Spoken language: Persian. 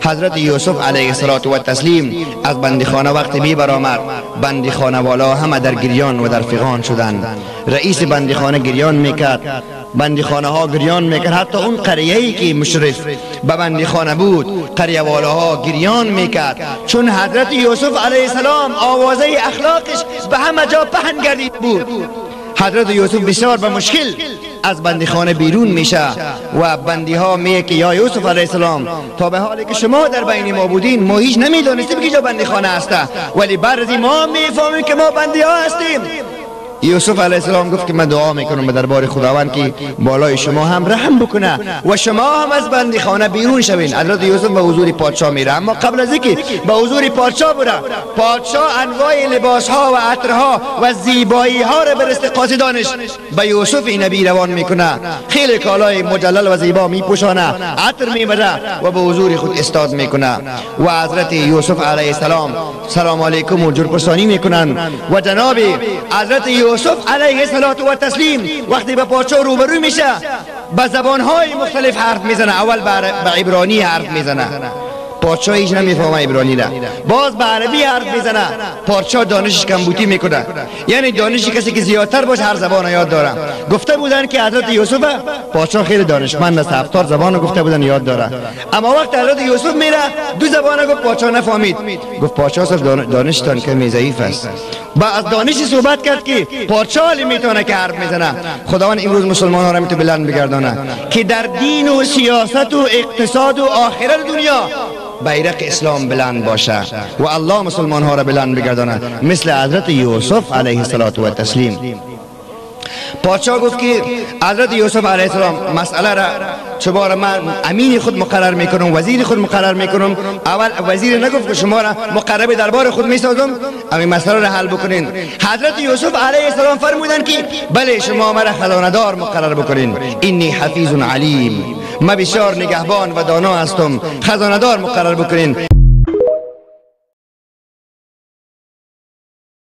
حضرت یوسف علیه السلام از بندیخانه وقتی می برآمد، بندیخانه والا همه در گریان و در فغان شدند. رئیس بندیخانه گریان میکرد، بندیخانه ها گریان میکرد، حتی اون قریه‌ای که مشرف به بندیخانه بود قریه والاها گریان میکرد، چون حضرت یوسف علیه السلام آوازه اخلاقش به همه جا پهن گردید بود. حضرت یوسف بسیار به مشکل از بندیخانه بیرون میشه و بندی ها میگه که یا یوسف علیه السلام، تا به حالی که شما در بین ما بودین ما هیچ نمیدانستیم که جا بندیخانه هسته، ولی بعد ما میفهمیم که ما بندی ها هستیم. یوسف علیه السلام گفت که من دعا میکنم به دربار خداوند که بالای شما هم رحم بکنه و شما هم از بندیخانه بیرون شوین. حضرت یوسف به حضور پادشاه میره، اما قبل از اینکه به حضور پادشاه بره، پادشاه انواع لباس ها و عطرها و زیبایی ها را به استقاص دانش به یوسف نبی روان میکنه. خیلی کالای مجلل و زیبا میپوشانه، عطر میبره و به حضور خود استاد میکنه و حضرت یوسف علیه السلام سلام علیکم و جرپرسانی میکنن و جناب حضرت یوسف علیه السلام وقتی به پادشاه روبرو میشه به زبانهای مختلف حرف میزنه. اول به عبرانی حرف میزنه، پادشاه هیچ نمیفهمه عبرانی را، باز به عربی حرف میزنه، پادشاه دانشش کمبوتی میکنه. یعنی دانشی کسی که زیادتر باشه هر زبان یاد داره. گفته بودن که حضرت یوسف پادشاه خیلی دانشمند است، 70 زبان گفته بودن یاد داره، اما وقت حضرت یوسف میره 2 زبان گفت پادشاه نفهمید. گفت پادشاه صاحب دانشتان کمی ضعیف است. با از دانشی صحبت کرد که پادشاه میتونه که حرف میزنه. خداوند امروز مسلمان ها را میتونه بلند بگردانه که در دین و سیاست و اقتصاد و آخرت دنیا بیرق اسلام بلند باشه و الله مسلمان ها را بلند بگردانه، مثل حضرت یوسف علیه السلام. پادشاه گفت که حضرت یوسف علیه السلام مسئله را چبار من امین خود مقرر میکنم، وزیر خود مقرر میکنم. اول وزیر نگفت که شما را مقرب دربار خود میسازم، همین مسئله را حل بکنین. حضرت یوسف علیه السلام فرمودن که بله شما مرا خزانه دار مقرر بکنین، اینی حفیظ علیم، من بسیار نگهبان و دانا هستم، خزانه دار مقرر بکنین.